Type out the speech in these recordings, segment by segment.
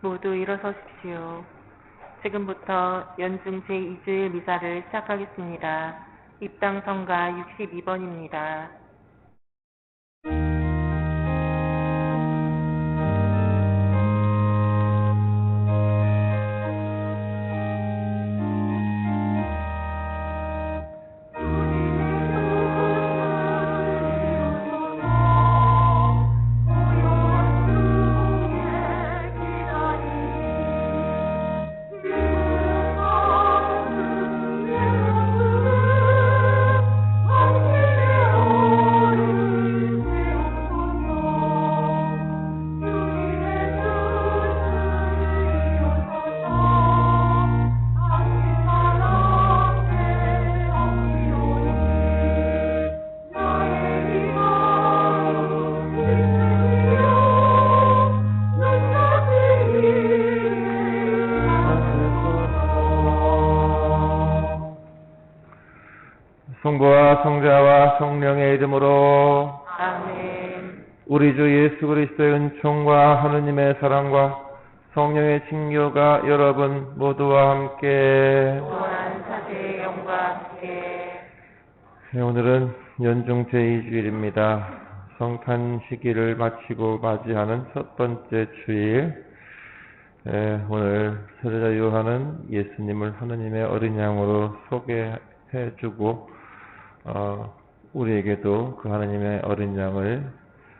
모두 일어서십시오. 지금부터 연중 제2주일 미사를 시작하겠습니다. 입당 성가 62번입니다. 성부와 성자와 성령의 이름으로 아멘. 우리 주 예수 그리스도의 은총과 하느님의 사랑과 성령의 친교가 여러분 모두와 함께 또한 사제의 영과 함께 오늘은 연중 제2주일입니다. 성탄 시기를 마치고 맞이하는 첫 번째 주일. 오늘 세례자 요한은 예수님을 하느님의 어린 양으로 소개해주고 우리에게도 그 하느님의 어린 양을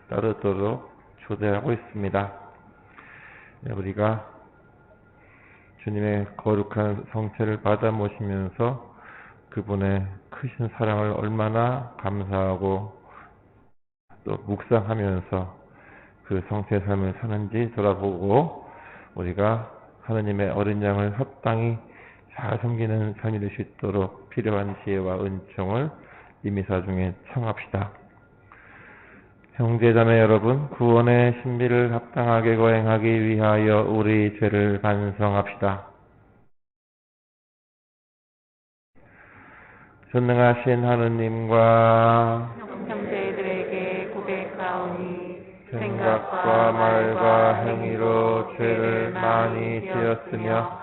따르도록 초대하고 있습니다. 우리가 주님의 거룩한 성체를 받아 모시면서 그분의 크신 사랑을 얼마나 감사하고 또 묵상하면서 그 성체의 삶을 사는지 돌아보고 우리가 하느님의 어린 양을 합당히 잘 섬기는 삶이 될 수 있도록 필요한 지혜와 은총을 이 미사 중에 청합시다. 형제자매 여러분, 구원의 신비를 합당하게 거행하기 위하여 우리 죄를 반성합시다. 전능하신 하느님과 형제들에게 고백하오니 생각과 말과 행위로 죄를 많이 지었으며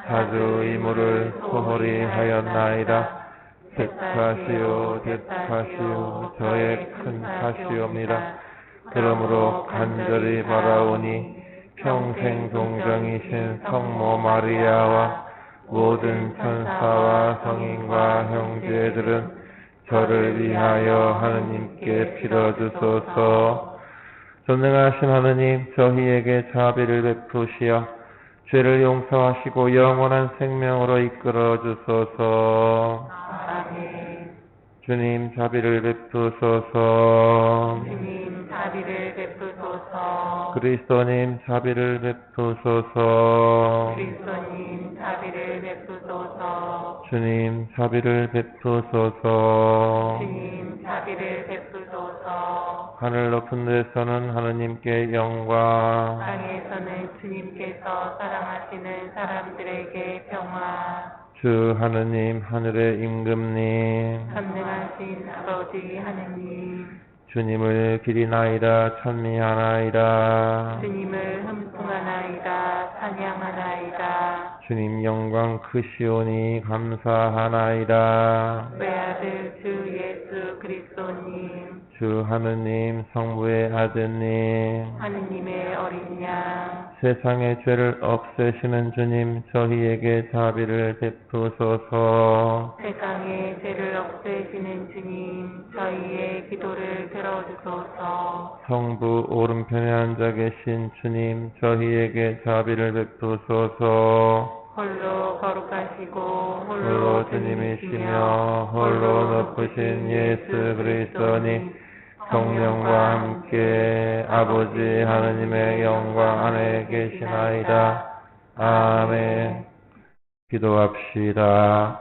자주 의무를 소홀히 하였나이다. 대탓이요 대탓이요 저의 큰 탓이옵니다. 그러므로 간절히 바라오니 평생 동정이신 성모 마리아와 모든 천사와 성인과 형제들은 저를 위하여 하느님께 빌어주소서. 전능하신 하느님, 저희에게 자비를 베푸시어 죄를 용서하시고 영원한 생명으로 이끌어 주소서. 아멘. 주님 자비를 베푸소서. 주님 자비를 베푸소서. 그리스도님 자비를 베푸소서. 그리스도님 자비를 베푸소서. 주님 자비를 베푸소서. 주님 자비를 베푸소서. 하늘 높은 데서는 하느님께 영광, 땅에서는 주님께서 사랑하시는 사람들에게 평화. 주 하느님 하늘의 임금님, 전능하신 아버지 하느님, 주님을 기리나이다 찬미하나이다. 주님을 흠숭하나이다 찬양하나이다. 주님 영광 크시오니 감사하나이다. 외아들 주 예수 그리스도님, 주 하느님 성부의 아드님, 하느님의 어린 양, 세상의 죄를 없애시는 주님 저희에게 자비를 베푸소서. 세상의 죄를 없애시는 주님, 저희의 기도를 들어주소서. 성부 오른편에 앉아 계신 주님 저희에게 자비를 베푸소서. 홀로 거룩하시고 홀로 주님이시며 홀로 높으신 예수 그리스도님 성령과 함께 아버지 하느님의 영광 안에 계시나이다. 아멘. 기도합시다.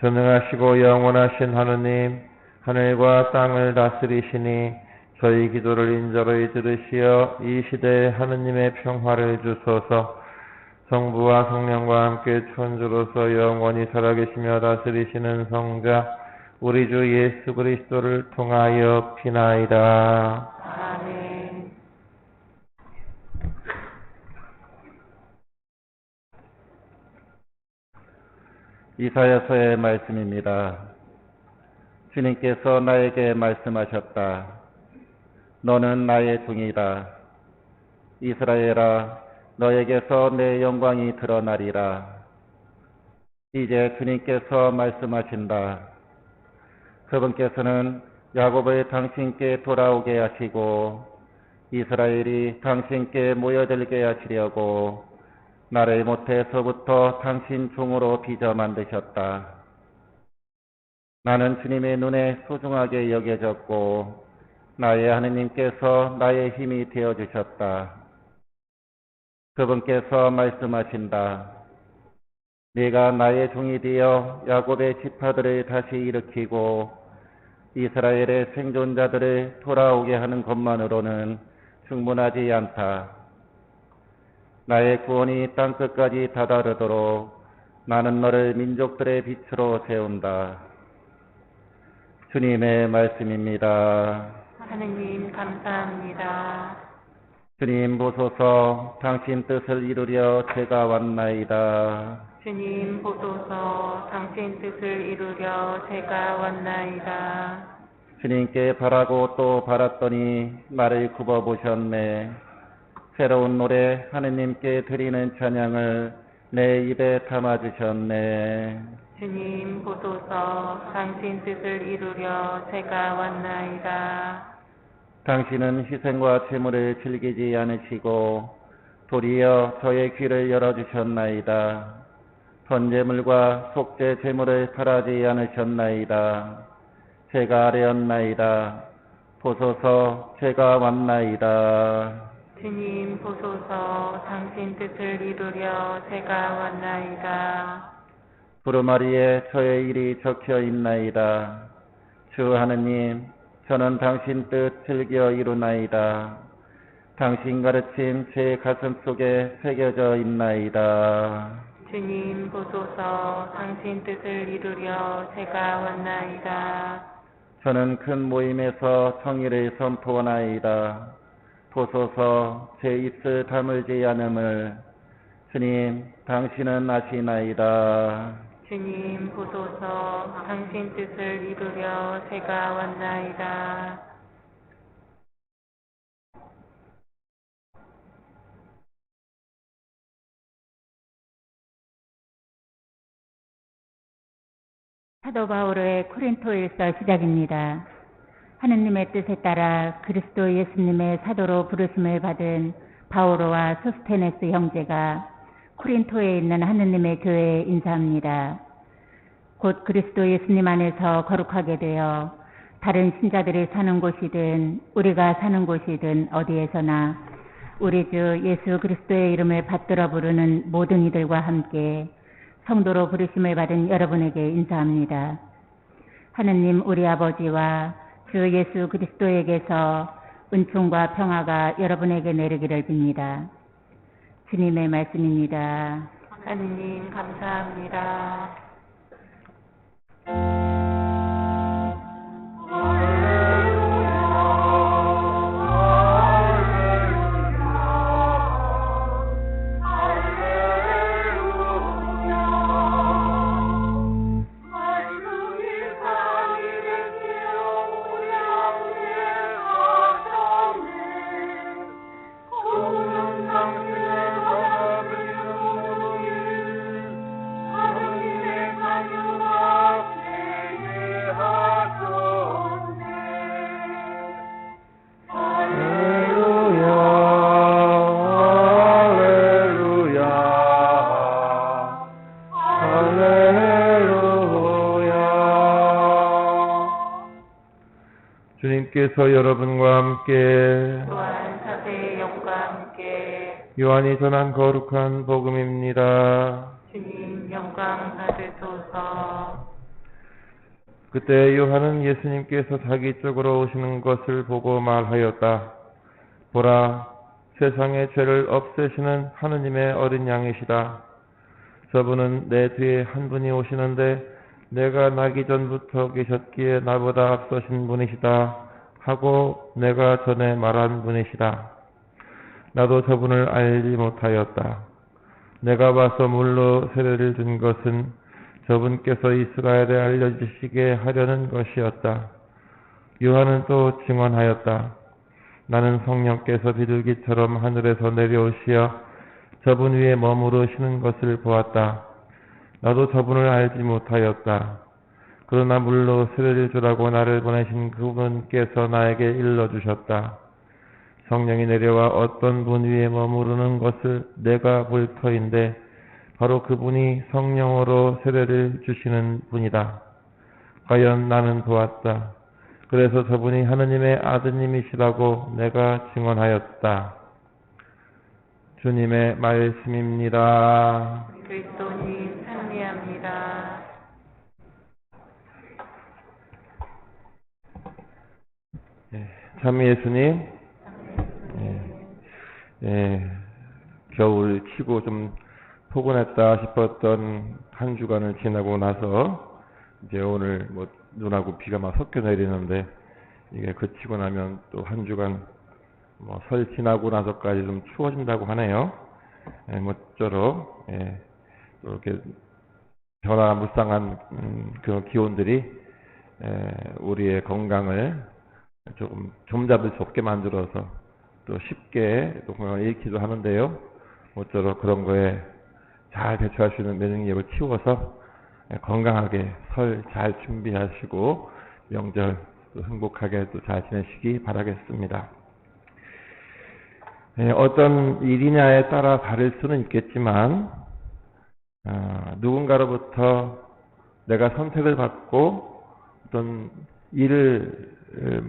전능하시고 영원하신 하느님, 하늘과 땅을 다스리시니 저희 기도를 인자로이 들으시어 이 시대에 하느님의 평화를 주소서. 성부와 성령과 함께 천주로서 영원히 살아계시며 다스리시는 성자 우리 주 예수 그리스도를 통하여 비나이다. 아멘. 이사야서의 말씀입니다. 주님께서 나에게 말씀하셨다. 너는 나의 종이라. 이스라엘아, 너에게서 내 영광이 드러나리라. 이제 주님께서 말씀하신다. 그분께서는 야곱을 당신께 돌아오게 하시고 이스라엘이 당신께 모여들게 하시려고 나를 모태에서부터 당신 종으로 빚어 만드셨다. 나는 주님의 눈에 소중하게 여겨졌고 나의 하느님께서 나의 힘이 되어주셨다. 그분께서 말씀하신다. 네가 나의 종이 되어 야곱의 지파들을 다시 일으키고 이스라엘의 생존자들을 돌아오게 하는 것만으로는 충분하지 않다. 나의 구원이 땅끝까지 다다르도록 나는 너를 민족들의 빛으로 세운다. 주님의 말씀입니다. 하느님 감사합니다. 주님 보소서, 당신 뜻을 이루려 제가 왔나이다. 주님 보소서, 당신 뜻을 이루려 제가 왔나이다. 주님께 바라고 또 바랐더니 나를 굽어보셨네. 새로운 노래 하느님께 드리는 찬양을 내 입에 담아주셨네. 주님 보소서, 당신 뜻을 이루려 제가 왔나이다. 당신은 희생과 제물을 즐기지 않으시고 도리어 저의 귀를 열어주셨나이다. 번제물과 속죄 제물을 바라지 않으셨나이다. 제가 아뢰었나이다. 보소서, 제가 왔나이다. 주님 보소서, 당신 뜻을 이루려 제가 왔나이다. 두루마리에 저의 일이 적혀 있나이다. 주 하느님, 저는 당신 뜻 즐겨 이루나이다. 당신 가르침 제 가슴 속에 새겨져 있나이다. 주님 보소서, 당신 뜻을 이루려 제가 왔나이다. 저는 큰 모임에서 정의를 선포하나이다. 보소서, 제 입술 다물지 않음을. 주님, 당신은 아시나이다. 주님 보소서, 당신 뜻을 이루려 제가 왔나이다. 사도 바울의 코린토일서 시작입니다. 하느님의 뜻에 따라 그리스도 예수님의 사도로 부르심을 받은 바오로와 소스테네스 형제가 코린토에 있는 하느님의 교회에 인사합니다. 곧 그리스도 예수님 안에서 거룩하게 되어 다른 신자들이 사는 곳이든 우리가 사는 곳이든 어디에서나 우리 주 예수 그리스도의 이름을 받들어 부르는 모든 이들과 함께 성도로 부르심을 받은 여러분에게 인사합니다. 하느님 우리 아버지와 주 예수 그리스도에게서 은총과 평화가 여러분에게 내리기를 빕니다. 주님의 말씀입니다. 하느님 감사합니다. 주님께서 여러분과 함께 또한 사세의 영과 함께 요한이 전한 거룩한 복음입니다. 주님 영광 받으소서. 그때 요한은 예수님께서 자기 쪽으로 오시는 것을 보고 말하였다. 보라, 세상의 죄를 없애시는 하느님의 어린 양이시다. 저분은 내 뒤에 한 분이 오시는데 내가 나기 전부터 계셨기에 나보다 앞서신 분이시다 하고 내가 전에 말한 분이시다. 나도 저분을 알지 못하였다. 내가 와서 물로 세례를 준 것은 저분께서 이스라엘에 알려주시게 하려는 것이었다. 요한은 또 증언하였다. 나는 성령께서 비둘기처럼 하늘에서 내려오시어 저분 위에 머무르시는 것을 보았다. 나도 저분을 알지 못하였다. 그러나 물로 세례를 주라고 나를 보내신 그분께서 나에게 일러주셨다. 성령이 내려와 어떤 분 위에 머무르는 것을 내가 볼 터인데 바로 그분이 성령으로 세례를 주시는 분이다. 과연 나는 보았다. 그래서 저분이 하느님의 아드님이시라고 내가 증언하였다. 주님의 말씀입니다. 그리스도님 찬미합니다. 참 예수님, 겨울 치고 좀 포근했다 싶었던 한 주간을 지나고 나서 이제 오늘 뭐 눈하고 비가 막 섞여 내리는데 이게 그치고 나면 또 한 주간 뭐 설 지나고 나서까지 좀 추워진다고 하네요. 모쪼록 또 이렇게 변화무쌍한 그런 기온들이 우리의 건강을 조금 좀잡을 수 없게 만들어서 또 쉽게 또 건강을 잃기도 하는데요. 모쪼록 그런 거에 잘 대처할 수 있는 면역력을 키워서 건강하게 설 잘 준비하시고 명절 또 행복하게 또 잘 지내시기 바라겠습니다. 어떤 일이냐에 따라 다를 수는 있겠지만 누군가로부터 내가 선택을 받고 어떤 일을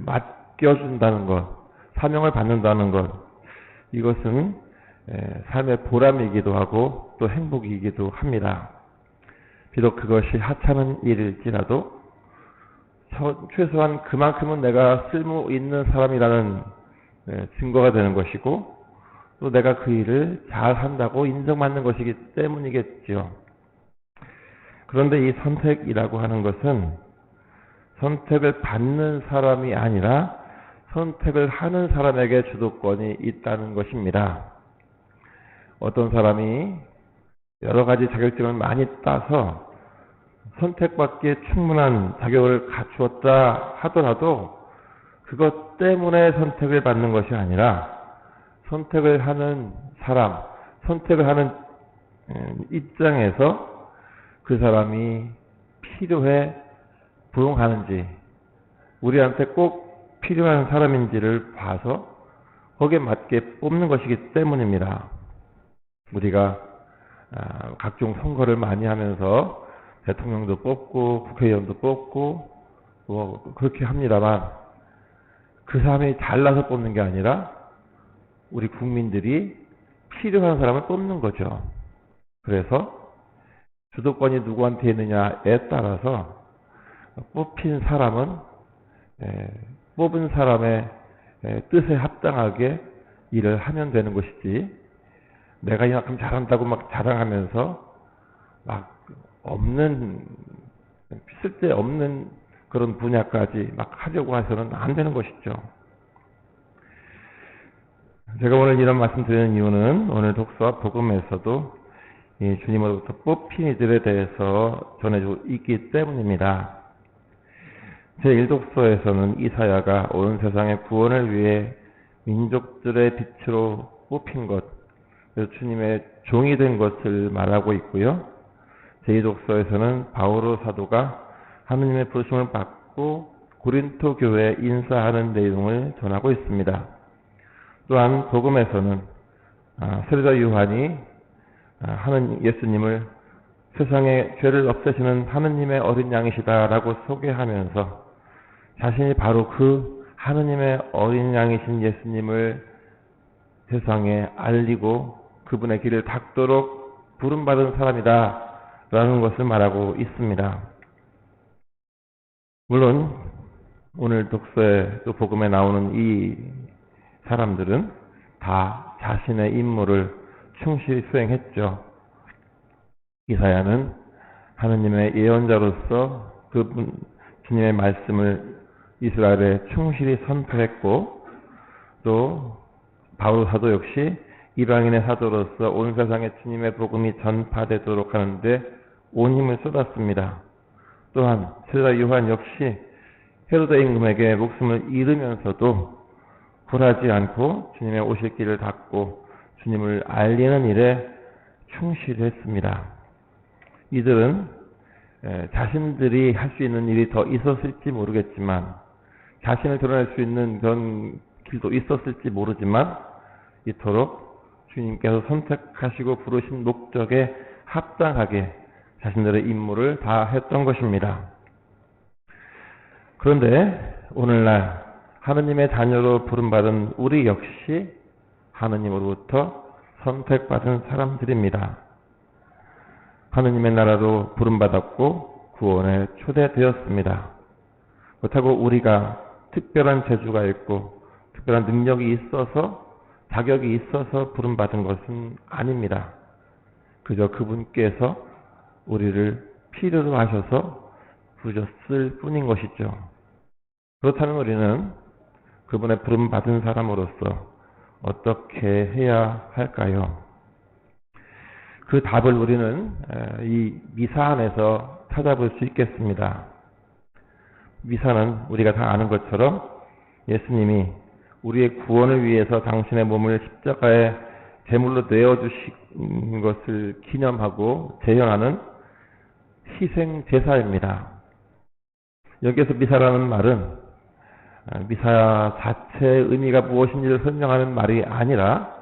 맡겨준다는 것, 사명을 받는다는 것, 이것은 삶의 보람이기도 하고 또 행복이기도 합니다. 비록 그것이 하찮은 일일지라도 최소한 그만큼은 내가 쓸모 있는 사람이라는 증거가 되는 것이고 또 내가 그 일을 잘한다고 인정받는 것이기 때문이겠죠. 그런데 이 선택이라고 하는 것은 선택을 받는 사람이 아니라 선택을 하는 사람에게 주도권이 있다는 것입니다. 어떤 사람이 여러 가지 자격증을 많이 따서 선택받기에 충분한 자격을 갖추었다 하더라도 그것 때문에 선택을 받는 것이 아니라 선택을 하는 사람, 선택을 하는 입장에서 그 사람이 필요해 부응하는지 우리한테 꼭 필요한 사람인지를 봐서 거기에 맞게 뽑는 것이기 때문입니다. 우리가 각종 선거를 많이 하면서 대통령도 뽑고 국회의원도 뽑고 뭐 그렇게 합니다만 그 사람이 잘나서 뽑는 게 아니라 우리 국민들이 필요한 사람을 뽑는 거죠. 그래서 주도권이 누구한테 있느냐에 따라서 뽑힌 사람은 뽑은 사람의 뜻에 합당하게 일을 하면 되는 것이지 내가 이만큼 잘한다고 막 자랑하면서 막 없는 쓸데없는 그런 분야까지 막 하려고 해서는 안 되는 것이죠. 제가 오늘 이런 말씀 드리는 이유는 오늘 독서와 복음에서도 이 주님으로부터 뽑힌 이들에 대해서 전해주고 있기 때문입니다. 제1독서에서는 이사야가 온 세상의 구원을 위해 민족들의 빛으로 뽑힌 것, 그래서 주님의 종이 된 것을 말하고 있고요. 제2독서에서는 바오로 사도가 하느님의 부르심을 받고 고린토 교회에 인사하는 내용을 전하고 있습니다. 또한 복음에서는 세례자 요한이 하는 예수님을 세상의 죄를 없애시는 하느님의 어린 양이시다라고 소개하면서 자신이 바로 그 하느님의 어린 양이신 예수님을 세상에 알리고 그분의 길을 닦도록 부름받은 사람이다라는 것을 말하고 있습니다. 물론 오늘 독서에 또 복음에 나오는 이 사람들은 다 자신의 임무를 충실히 수행했죠. 이사야는 하느님의 예언자로서 그분 주님의 말씀을 이스라엘에 충실히 선포했고 또 바울 사도 역시 이방인의 사도로서 온 세상에 주님의 복음이 전파되도록 하는데 온 힘을 쏟았습니다. 또한 세자 요한 역시 헤로데 임금에게 목숨을 잃으면서도 굴하지 않고 주님의 오실 길을 닫고 주님을 알리는 일에 충실했습니다. 이들은 자신들이 할 수 있는 일이 더 있었을지 모르겠지만, 자신을 드러낼 수 있는 그런 길도 있었을지 모르지만, 이토록 주님께서 선택하시고 부르신 목적에 합당하게 자신들의 임무를 다했던 것입니다. 그런데 오늘날 하느님의 자녀로 부름받은 우리 역시 하느님으로부터 선택받은 사람들입니다. 하느님의 나라로 부름받았고 구원에 초대되었습니다. 그렇다고 우리가 특별한 재주가 있고 특별한 능력이 있어서, 자격이 있어서 부름받은 것은 아닙니다. 그저 그분께서 우리를 필요로 하셔서 부르셨을 뿐인 것이죠. 그렇다면 우리는 그분의 부름받은 사람으로서 어떻게 해야 할까요? 그 답을 우리는 이 미사 안에서 찾아볼 수 있겠습니다. 미사는 우리가 다 아는 것처럼 예수님이 우리의 구원을 위해서 당신의 몸을 십자가에 제물로 내어주신 것을 기념하고 재현하는 희생 제사입니다. 여기에서 미사라는 말은 미사 자체의 의미가 무엇인지를 설명하는 말이 아니라,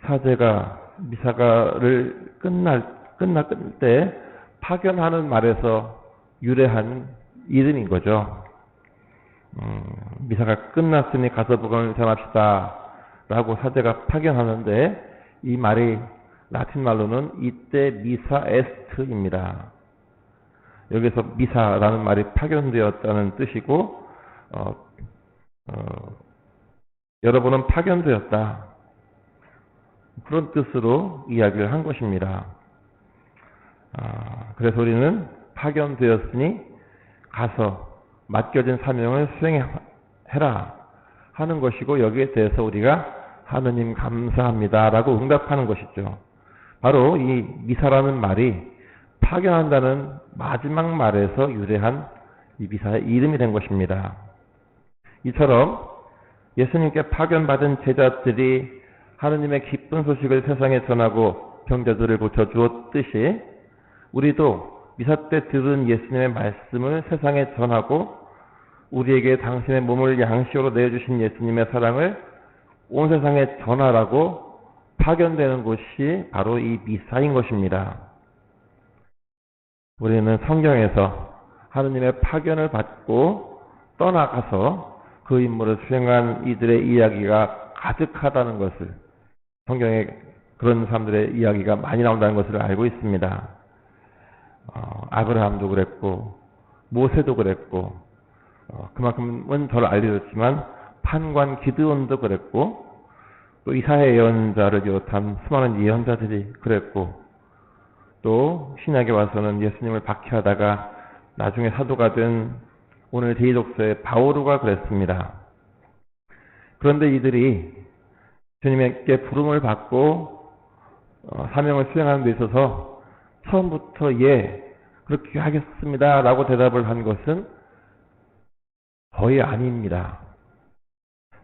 사제가 미사가를 끝날 때 파견하는 말에서 유래한 이름인 거죠. 미사가 끝났으니 가서 복음을 전합시다 라고 사제가 파견하는데, 이 말이 라틴 말로는 이때 미사 에스트입니다. 여기서 미사라는 말이 파견되었다는 뜻이고, 여러분은 파견되었다, 그런 뜻으로 이야기를 한 것입니다. 그래서 우리는 파견되었으니 가서 맡겨진 사명을 수행해라 하는 것이고, 여기에 대해서 우리가 하느님 감사합니다 라고 응답하는 것이죠. 바로 이 미사라는 말이 파견한다는 마지막 말에서 유래한 이 미사의 이름이 된 것입니다. 이처럼 예수님께 파견받은 제자들이 하느님의 기쁜 소식을 세상에 전하고 병자들을 고쳐주었듯이, 우리도 미사 때 들은 예수님의 말씀을 세상에 전하고 우리에게 당신의 몸을 양식으로 내어주신 예수님의 사랑을 온 세상에 전하라고 파견되는 곳이 바로 이 미사인 것입니다. 우리는 성경에서 하느님의 파견을 받고 떠나가서 그 임무를 수행한 이들의 이야기가 가득하다는 것을, 성경에 그런 사람들의 이야기가 많이 나온다는 것을 알고 있습니다. 아브라함도 그랬고 모세도 그랬고, 그만큼은 덜 알려졌지만 판관 기드온도 그랬고, 또 이사야 예언자를 비롯한 수많은 예언자들이 그랬고, 또 신약에 와서는 예수님을 박해하다가 나중에 사도가 된 오늘 데이독서의 바오로가 그랬습니다. 그런데 이들이 주님께 부름을 받고 사명을 수행하는 데 있어서 처음부터 그렇게 하겠습니다 라고 대답을 한 것은 거의 아닙니다.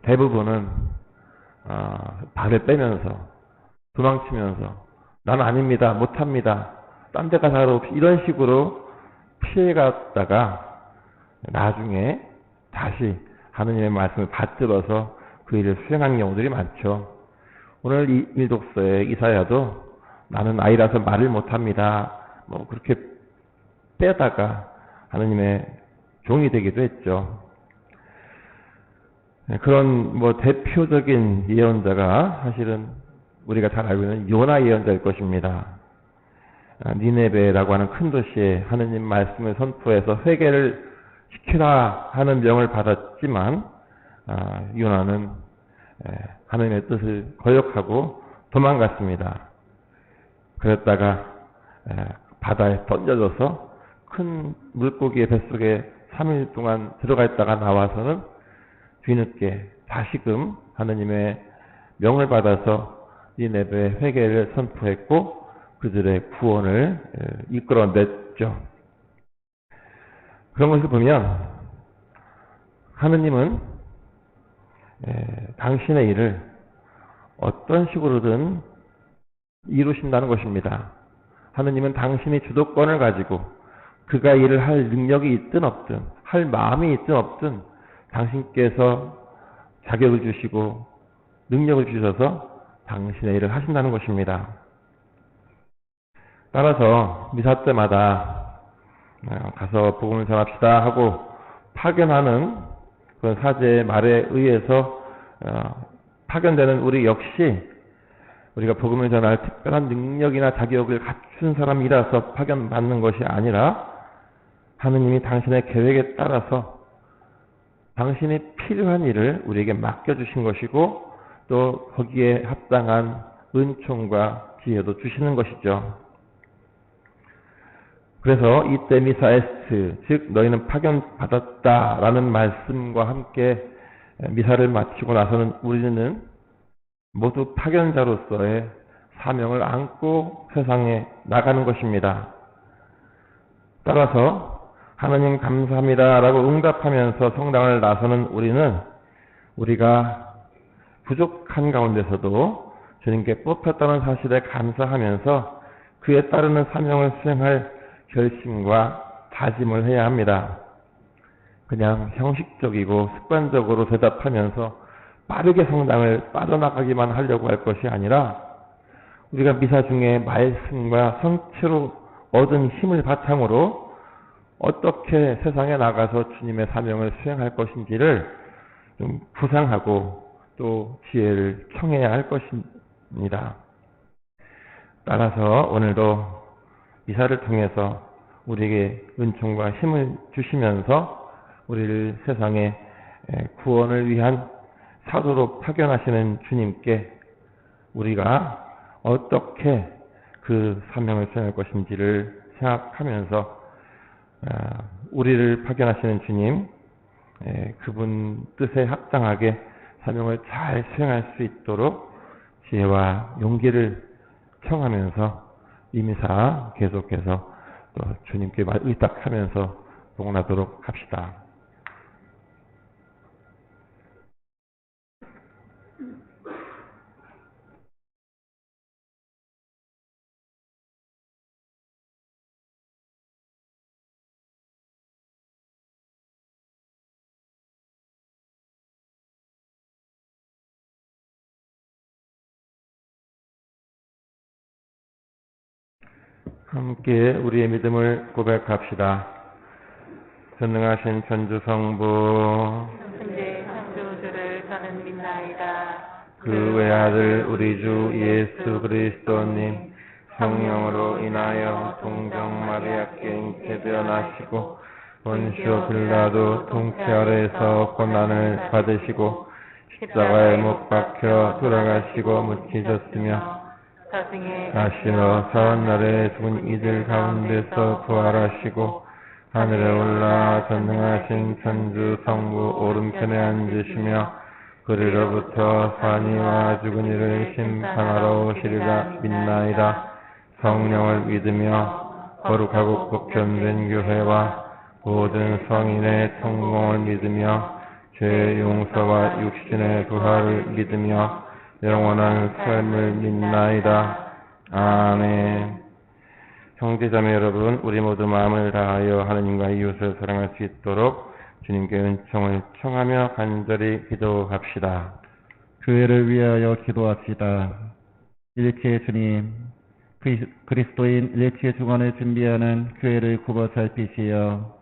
대부분은 발을 빼면서 도망치면서 나는 아닙니다, 못합니다, 딴 데 가서 하러 이런 식으로 피해갔다가 나중에 다시 하느님의 말씀을 받들어서 그 일을 수행하는 경우들이 많죠. 오늘 이 일독서의 이사야도 나는 아이라서 말을 못합니다, 그렇게 빼다가 하느님의 종이 되기도 했죠. 그런 대표적인 예언자가 사실은 우리가 잘 알고 있는 요나 예언자일 것입니다. 니네베라고 하는 큰 도시에 하느님 말씀을 선포해서 회개를 시키라 하는 명을 받았지만, 요나는 하느님의 뜻을 거역하고 도망갔습니다. 그랬다가 바다에 던져져서 큰 물고기의 뱃속에 3일 동안 들어가 있다가 나와서는 뒤늦게 다시금 하느님의 명을 받아서 니네베 회개를 선포했고, 그들의 구원을 이끌어냈죠. 그런 것을 보면 하느님은 당신의 일을 어떤 식으로든 이루신다는 것입니다. 하느님은 당신이 주도권을 가지고 그가 일을 할 능력이 있든 없든, 할 마음이 있든 없든 당신께서 자격을 주시고 능력을 주셔서 당신의 일을 하신다는 것입니다. 따라서 미사 때마다 가서 복음을 전합시다 하고 파견하는 그런 사제의 말에 의해서 파견되는 우리 역시 우리가 복음을 전할 특별한 능력이나 자격을 갖춘 사람이라서 파견받는 것이 아니라 하느님이 당신의 계획에 따라서 당신이 필요한 일을 우리에게 맡겨주신 것이고 또 거기에 합당한 은총과 지혜도 주시는 것이죠. 그래서 이때 미사 에스트, 즉 너희는 파견받았다라는 말씀과 함께 미사를 마치고 나서는 우리는 모두 파견자로서의 사명을 안고 세상에 나가는 것입니다. 따라서 하나님 감사합니다 라고 응답하면서 성당을 나서는 우리는 우리가 부족한 가운데서도 주님께 뽑혔다는 사실에 감사하면서 그에 따르는 사명을 수행할 결심과 다짐을 해야 합니다. 그냥 형식적이고 습관적으로 대답하면서 빠르게 성당을 빠져나가기만 하려고 할 것이 아니라 우리가 미사 중에 말씀과 성체로 얻은 힘을 바탕으로 어떻게 세상에 나가서 주님의 사명을 수행할 것인지를 좀 구상하고 또 지혜를 청해야 할 것입니다. 따라서 오늘도 미사를 통해서 우리에게 은총과 힘을 주시면서 우리를 세상에 구원을 위한 사도로 파견하시는 주님께 우리가 어떻게 그 사명을 수행할 것인지를 생각하면서 우리를 파견하시는 주님, 그분 뜻에 합당하게 사명을 잘 수행할 수 있도록 지혜와 용기를 청하면서 이 미사 계속해서 또 주님께 의탁하면서 복나도록 합시다. 함께 우리의 믿음을 고백합시다. 전능하신 천주성부 승지 창조주를 저는 믿나이다. 그 외아들 우리 주 예수 그리스도님 성령으로 인하여 동정 마리아께 잉태되어 나시고 본시오 빌라도 통치 아래에서 고난을 받으시고 십자가에 못 박혀 돌아가시고 묻히셨으며 다시어 사흘날에 죽은 이들 가운데서 부활하시고 하늘에 올라 전능하신 천주 성부 오른편에 앉으시며 그리로부터 산이와 죽은 이를 심판하러 오시리라 믿나이다. 성령을 믿으며 거룩하고 복전된 교회와 모든 성인의 통공을 믿으며 죄의 용서와 육신의 부활을 믿으며 영원한 삶을 믿나이다. 아멘. 형제자매 여러분, 우리 모두 마음을 다하여 하느님과 이웃을 사랑할 수 있도록 주님께 은총을 청하며 간절히 기도합시다. 교회를 위하여 기도합시다. 일체의 주님, 그리스도인 일체 중원을 준비하는 교회를 굽어 살피시어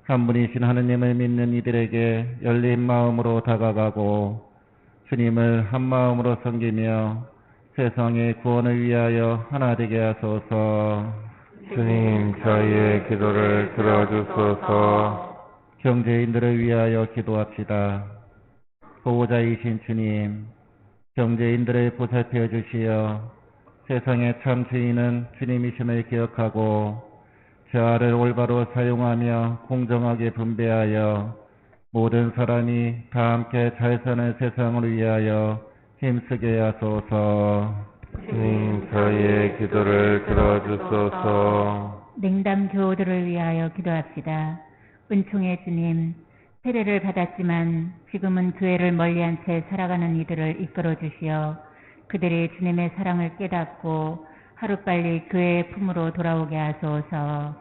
한 분이신 하느님을 믿는 이들에게 열린 마음으로 다가가고 주님을 한 마음으로 섬기며 세상의 구원을 위하여 하나 되게 하소서. 주님, 저희의 기도를 들어주소서. 경제인들을 위하여 기도합시다. 보호자이신 주님, 경제인들을 보살펴 주시어 세상의 참 주인은 주님이심을 기억하고 재화를 올바로 사용하며 공정하게 분배하여 모든 사람이 다 함께 잘 사는 세상을 위하여 힘쓰게 하소서. 주님, 저희의 기도를 들어주소서. 냉담 교우들을 위하여 기도합시다. 은총의 주님, 세례를 받았지만 지금은 교회를 멀리한 채 살아가는 이들을 이끌어 주시어 그들이 주님의 사랑을 깨닫고 하루빨리 교회의 품으로 돌아오게 하소서.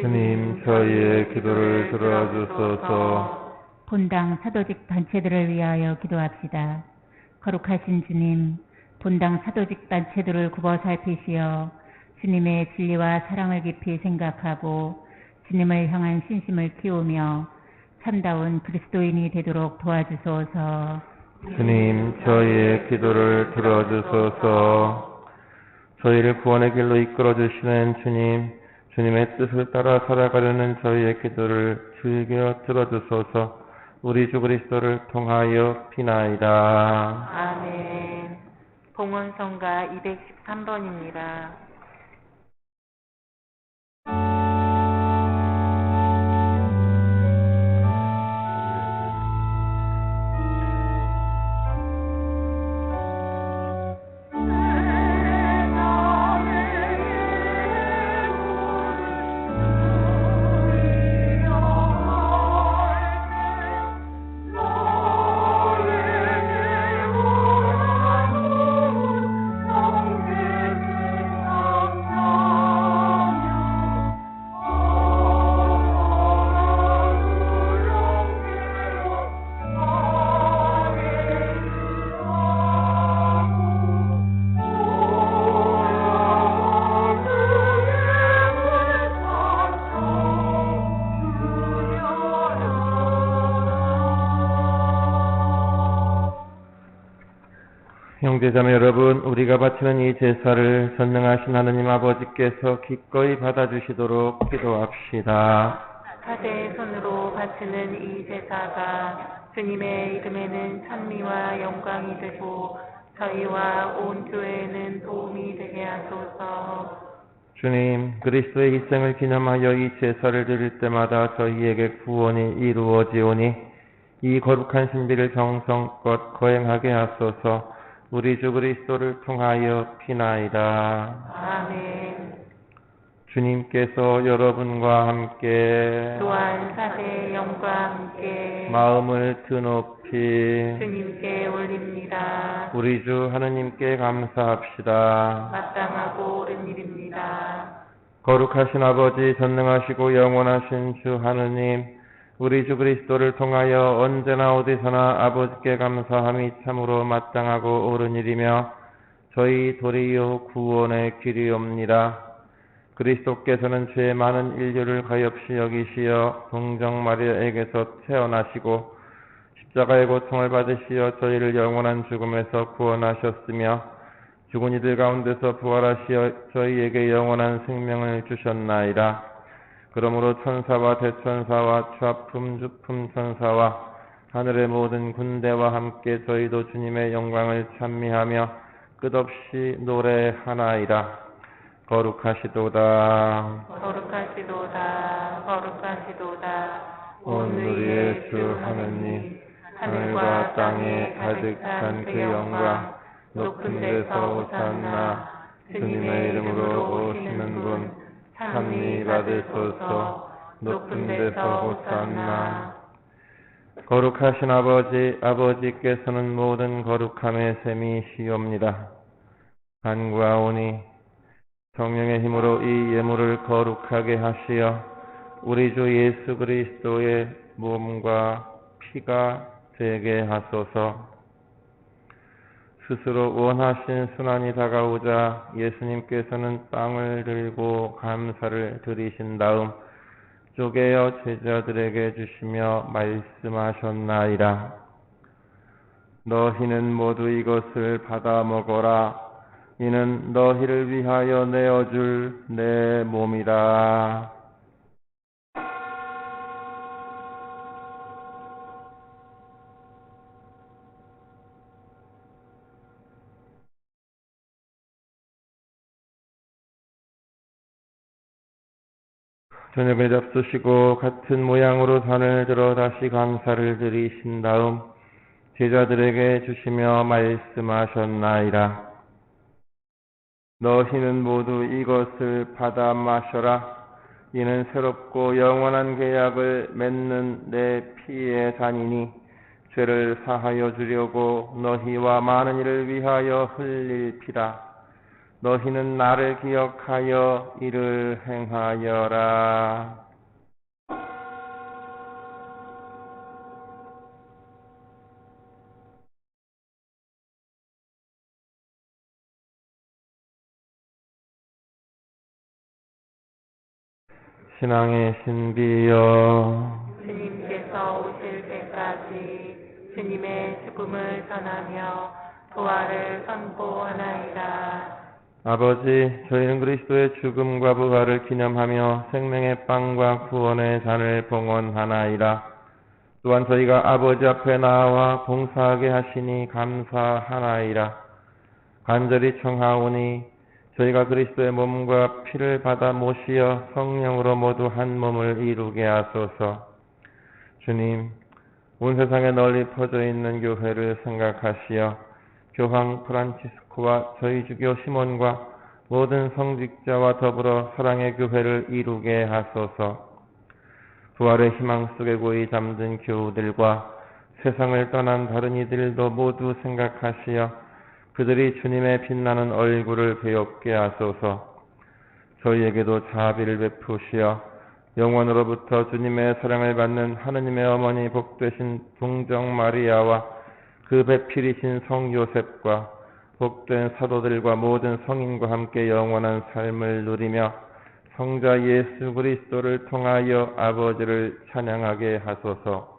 주님, 저희의 기도를 들어주소서. 본당 사도직 단체들을 위하여 기도합시다. 거룩하신 주님, 본당 사도직 단체들을 굽어 살피시어 주님의 진리와 사랑을 깊이 생각하고 주님을 향한 신심을 키우며 참다운 그리스도인이 되도록 도와주소서. 주님, 저희의 기도를 들어주소서. 저희를 구원의 길로 이끌어 주시는 주님, 주님의 뜻을 따라 살아가려는 저희의 기도를 즐겨 들어주소서. 우리 주 그리스도를 통하여 비나이다. 아멘. 봉헌성가 213번입니다. 형제자매 여러분, 우리가 바치는 이 제사를 전능하신 하느님 아버지께서 기꺼이 받아주시도록 기도합시다. 사제의 손으로 바치는 이 제사가 주님의 이름에는 찬미와 영광이 되고 저희와 온 교회에는 도움이 되게 하소서. 주님, 그리스도의 희생을 기념하여 이 제사를 드릴 때마다 저희에게 구원이 이루어지오니 이 거룩한 신비를 정성껏 거행하게 하소서. 우리 주 그리스도를 통하여 비나이다. 아멘. 주님께서 여러분과 함께 또한 사제의 영과 함께 마음을 드높이 주님께 올립니다. 우리 주 하느님께 감사합시다. 마땅하고 옳은 일입니다. 거룩하신 아버지, 전능하시고 영원하신 주 하느님, 우리 주 그리스도를 통하여 언제나 어디서나 아버지께 감사함이 참으로 마땅하고 옳은 일이며 저희 도리어 구원의 길이옵니다. 그리스도께서는 죄 많은 인류를 가엾이 여기시어 동정 마리아에게서 태어나시고 십자가의 고통을 받으시어 저희를 영원한 죽음에서 구원하셨으며 죽은 이들 가운데서 부활하시어 저희에게 영원한 생명을 주셨나이다. 그러므로 천사와 대천사와 추하품 주품 천사와 하늘의 모든 군대와 함께 저희도 주님의 영광을 찬미하며 끝없이 노래하나이다. 거룩하시도다. 거룩하시도다. 거룩하시도다. 온 우리의 주 하느님, 하늘과 땅에 가득 찬 그 영광, 높은 데서 오산나, 주님의 이름으로 오시는 분, 찬미 받으소서. 높은 데서 오산나. 거룩하신 아버지, 아버지께서는 모든 거룩함의 셈이시옵니다. 간구하오니 성령의 힘으로 이 예물을 거룩하게 하시어 우리 주 예수 그리스도의 몸과 피가 되게 하소서. 스스로 원하신 순환이 다가오자 예수님께서는 빵을 들고 감사를 드리신 다음 쪼개어 제자들에게 주시며 말씀하셨나이다. 너희는 모두 이것을 받아 먹어라. 이는 너희를 위하여 내어줄 내 몸이라. 저녁을 잡수시고 같은 모양으로 잔을 들어 다시 감사를 드리신 다음 제자들에게 주시며 말씀하셨나이다. 너희는 모두 이것을 받아 마셔라. 이는 새롭고 영원한 계약을 맺는 내 피의 잔이니 죄를 사하여 주려고 너희와 많은 이를 위하여 흘릴 피라. 너희는 나를 기억하여 이를 행하여라. 신앙의 신비여, 주님께서 오실 때까지 주님의 죽음을 전하며 부활을 선포하나이다. 아버지, 저희는 그리스도의 죽음과 부활을 기념하며 생명의 빵과 구원의 잔을 봉헌하나이다. 또한 저희가 아버지 앞에 나와 봉사하게 하시니 감사하나이다. 간절히 청하오니 저희가 그리스도의 몸과 피를 받아 모시어 성령으로 모두 한 몸을 이루게 하소서. 주님, 온 세상에 널리 퍼져 있는 교회를 생각하시어 교황 프란치스코와 저희 주교 시몬과 모든 성직자와 더불어 사랑의 교회를 이루게 하소서. 부활의 희망 속에 고이 잠든 교우들과 세상을 떠난 다른 이들도 모두 생각하시어 그들이 주님의 빛나는 얼굴을 배웁게 하소서. 저희에게도 자비를 베푸시어 영원으로부터 주님의 사랑을 받는 하느님의 어머니 복되신 동정 마리아와 그 배필이신 성 요셉과 복된 사도들과 모든 성인과 함께 영원한 삶을 누리며 성자 예수 그리스도를 통하여 아버지를 찬양하게 하소서.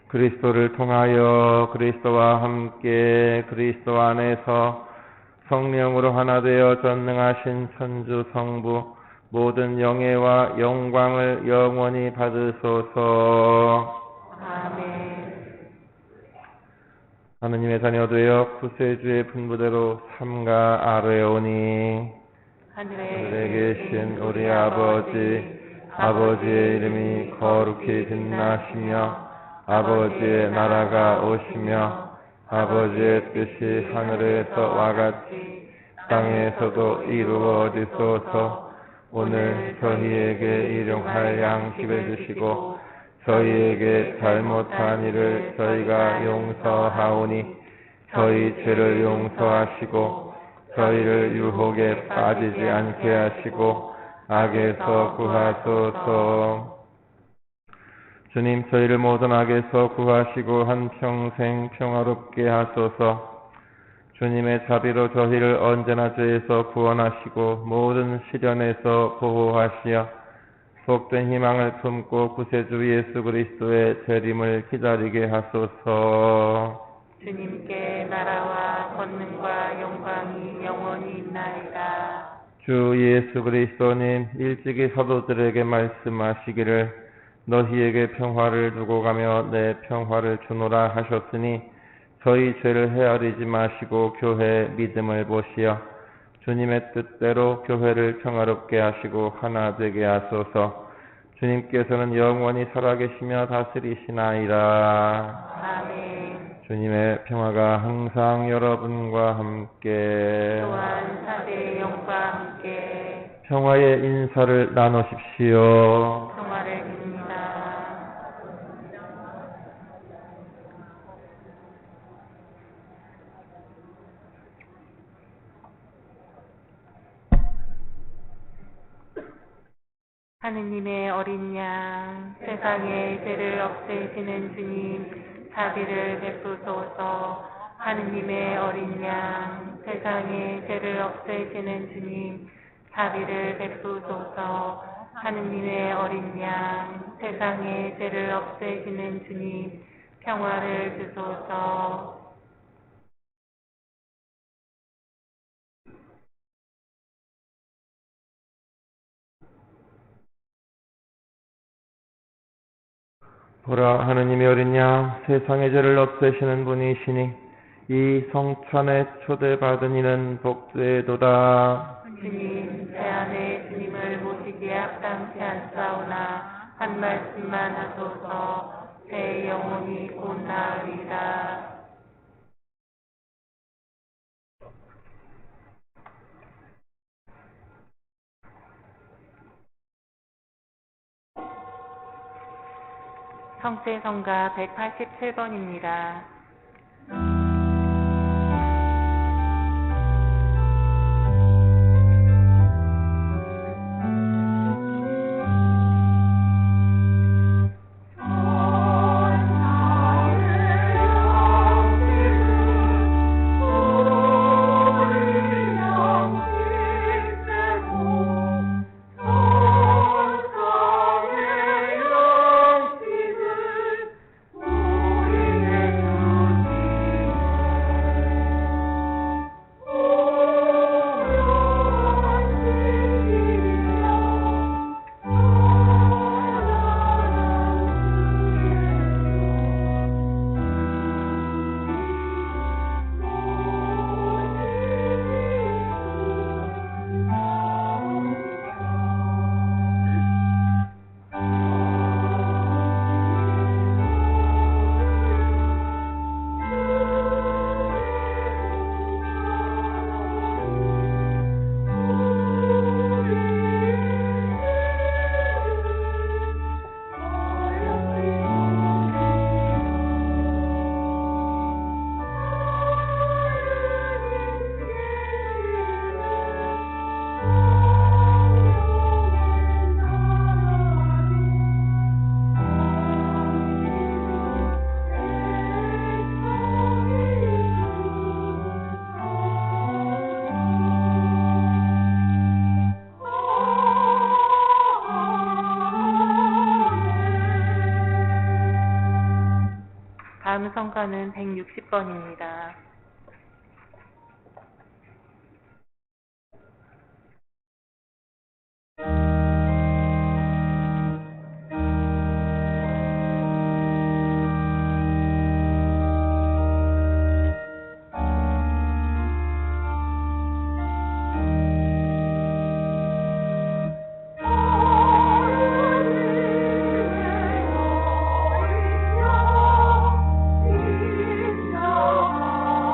그리스도를 통하여 그리스도와 함께 그리스도 안에서 성령으로 하나 되어 전능하신 천주 성부 모든 영예와 영광을 영원히 받으소서. 아멘. 하느님의 자녀 되어 구세주의 분부대로 삼가 아뢰오니 하늘에 계신 우리 아버지의 이름이 거룩히 빛나시며 아버지의 나라가 오시며 아버지의 뜻이 하늘에서와 같이 땅에서도 이루어지소서. 오늘 저희에게 일용할 양식을 주시고 저희에게 잘못한 일을 저희가 용서하오니 저희 죄를 용서하시고 저희를 유혹에 빠지지 않게 하시고 악에서 구하소서. 주님, 저희를 모든 악에서 구하시고 한평생 평화롭게 하소서. 주님의 자비로 저희를 언제나 죄에서 구원하시고 모든 시련에서 보호하시어 복된 희망을 품고 구세주 예수 그리스도의 재림을 기다리게 하소서. 주님께 나라와 권능과 영광이 영원히 있나이다. 주 예수 그리스도님, 일찍이 사도들에게 말씀하시기를 너희에게 평화를 두고 가며 내 평화를 주노라 하셨으니 저희 죄를 헤아리지 마시고 교회의 믿음을 보시어 주님의 뜻대로 교회를 평화롭게 하시고 하나 되게 하소서. 주님께서는 영원히 살아계시며 다스리시나이다. 아멘. 주님의 평화가 항상 여러분과 함께 또한 사대의 영과 함께 평화의 인사를 나누십시오. 평화를 빕니다. 하느님의 어린 양, 세상의 죄를 없애시는 주님, 자비를 베푸소서. 하느님의 어린 양, 세상의 죄를 없애시는 주님, 자비를 베푸소서. 하느님의 어린 양, 세상의 죄를 없애시는 주님, 평화를 주소서. 보라, 하느님의 어린 양, 세상의 죄를 없애시는 분이시니 이 성찬에 초대받은 이는 복되도다. 주님, 제 안에 주님을 모시기에 합당치 않사오나 한 말씀만 하소서. 제 영혼이 곧 나으리라. 성체성가 187번입니다. 다음 성가는 160번입니다. Oh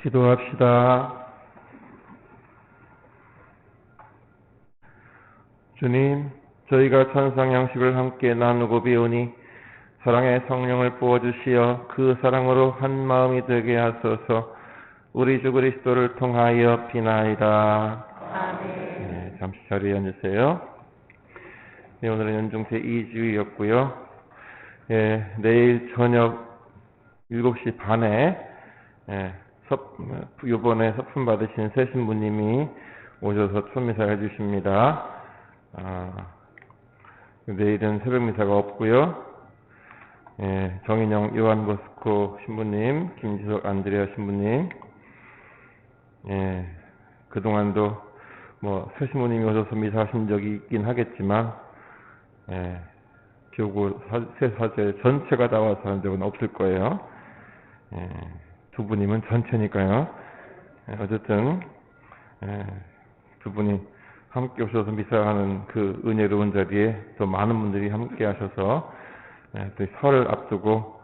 기도합시다. 주님, 저희가 천상 양식을 함께 나누고 배우니 사랑의 성령을 부어주시어 그 사랑으로 한 마음이 되게 하소서. 우리 주 그리스도를 통하여 비나이다. 아멘. 네, 잠시 자리에 앉으세요. 네, 오늘은 연중세 2주였고요. 내일 저녁 7시 반에 이번에 서품 받으신 새 신부님이 오셔서 초미사 해주십니다. 내일은 새벽미사가 없고요. 정인영 요한보스코 신부님, 김지석 안드레아 신부님, 그동안도 새 신부님이 오셔서 미사하신 적이 있긴 하겠지만 교구 새 사제 전체가 나와서 한 적은 없을 거예요. 두 분이면 전체니까요. 어쨌든 두 분이 함께 오셔서 미사하는 그 은혜로운 자리에 더 많은 분들이 함께 하셔서 또 설을 앞두고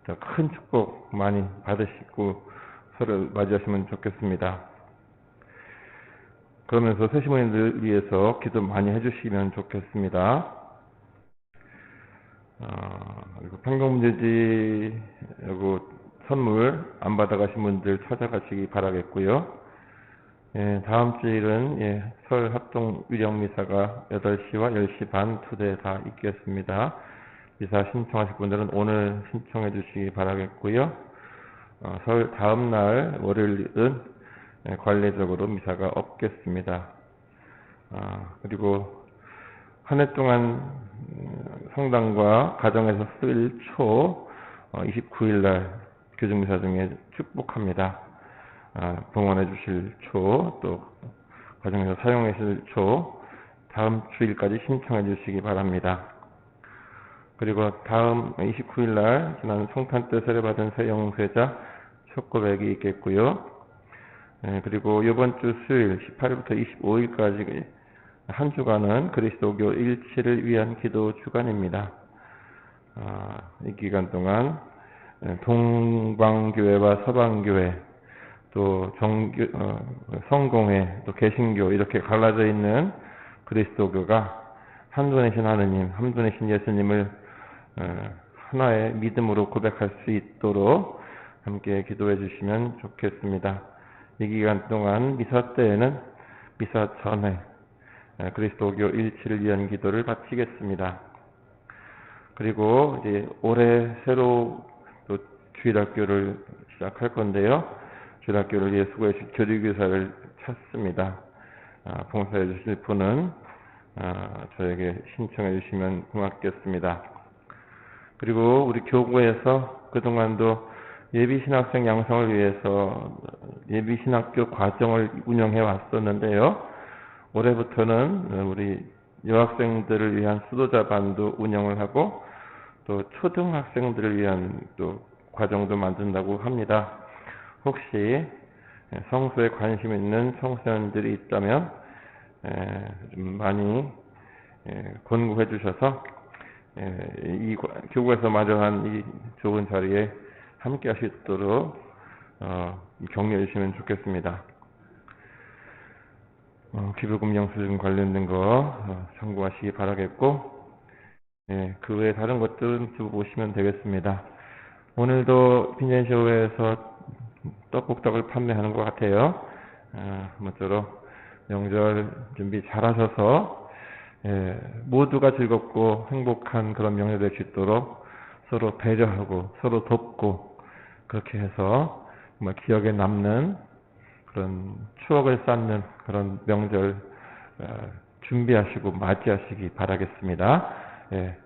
더 큰 축복 많이 받으시고 설을 맞이하시면 좋겠습니다. 그러면서 새 시모님들 위해서 기도 많이 해주시면 좋겠습니다. 그리고 평경문제지 선물 안 받아가신 분들 찾아가시기 바라겠고요. 다음 주일은 설 합동 유령미사가 8시와 10시 반 2대 다 있겠습니다. 미사 신청하실 분들은 오늘 신청해 주시기 바라겠고요. 설 다음 날 월요일은 관례적으로 미사가 없겠습니다. 그리고 한 해 동안 성당과 가정에서 쓸 초 29일 날 교정미사 중에 축복합니다. 봉헌해 주실 초, 또 가정에서 사용해 주실 초 다음 주일까지 신청해 주시기 바랍니다. 그리고 다음 29일 날 지난 성탄 때 세례받은 새 영세자 첫 고백이 있겠고요. 그리고 이번 주 수요일 18일부터 25일까지 한 주간은 그리스도교 일치를 위한 기도 주간입니다. 이 기간 동안 동방교회와 서방교회, 또 성공회, 또 개신교 이렇게 갈라져 있는 그리스도교가 한 분이신 하느님, 한 분이신 예수님을 하나의 믿음으로 고백할 수 있도록 함께 기도해 주시면 좋겠습니다. 이 기간 동안 미사 때에는 미사 전에 그리스도교 일치를 위한 기도를 바치겠습니다. 그리고 이제 올해 새로 또 주일학교를 시작할 건데요. 주일학교를 위해 수고해 주실 교리교사를 찾습니다. 봉사해 주실 분은 저에게 신청해 주시면 고맙겠습니다. 그리고 우리 교구에서 그동안도 예비신학생 양성을 위해서 예비신학교 과정을 운영해 왔었는데요. 올해부터는 우리 여학생들을 위한 수도자 반도 운영을 하고 또 초등학생들을 위한 또 과정도 만든다고 합니다. 혹시 성서에 관심 있는 청소년들이 있다면 좀 많이 권고해 주셔서 이 교구에서 마련한 이 좋은 자리에 함께 하실 수 있도록 격려해 주시면 좋겠습니다. 기부금 영수증 관련된 거 참고하시기 바라겠고, 그 외에 다른 것들은 보시면 되겠습니다. 오늘도 빈젠쇼에서 떡국떡을 판매하는 것 같아요. 아무쪼록 명절 준비 잘 하셔서 모두가 즐겁고 행복한 그런 명절 될 수 있도록 서로 배려하고 서로 돕고 그렇게 해서 정말 기억에 남는 그런 추억을 쌓는 그런 명절 준비하시고 맞이하시기 바라겠습니다.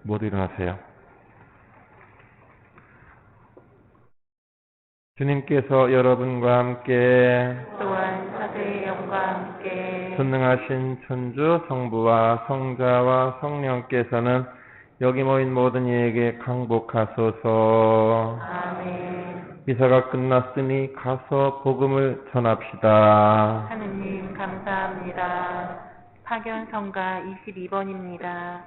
모두 일어나세요. 주님께서 여러분과 함께 또한 사제의 영과 함께 전능하신 천주 성부와 성자와 성령께서는 여기 모인 모든 이에게 강복하소서. 아멘. 미사가 끝났으니 가서 복음을 전합시다. 하느님 감사합니다. 파견 성가 22번입니다.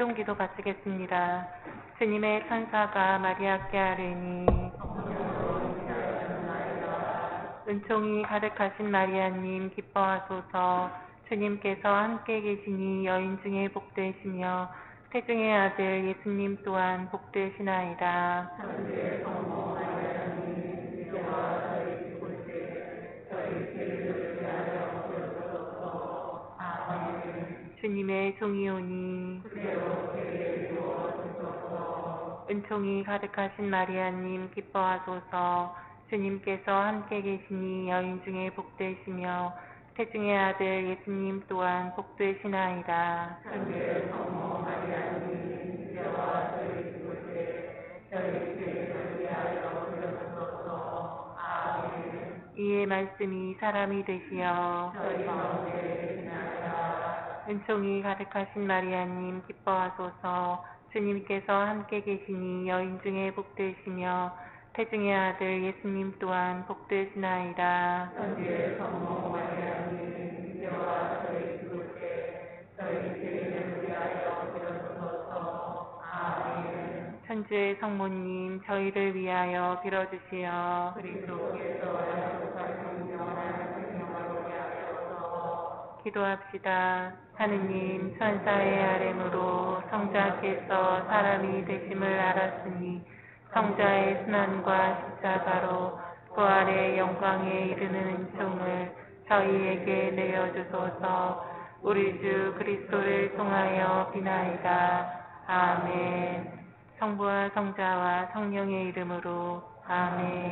찬송기도 바치겠습니다. 주님의 천사가 마리아께 아뢰니 은총이 가득하신 마리아님 기뻐하소서. 주님께서 함께 계시니 여인 중에 복되시며 태중의 아들 예수님 또한 복되시나이다. 주님의 종이 오니 은총이 가득하신 마리아님 기뻐하소서. 주님께서 함께 계시니 여인 중에 복되시며 태중의 아들 예수님 또한 복되시나이다. 이의 말씀이 사람이 되시어 은총이 가득하신 마리아님 기뻐하소서. 주님께서 함께 계시니 여인 중에 복되시며 태중의 아들 예수님 또한 복되시나이다. 천주의 성모님 저희를 위하여 빌어주시어 기도합시다. 하느님 천사의 아뢰므로 성자께서 사람이 되심을 알았으니 성자의 순환과 십자가로 부활의 영광에 이르는 은총을 저희에게 내어주소서. 우리 주 그리스도를 통하여 비나이다. 아멘. 성부와 성자와 성령의 이름으로 아멘.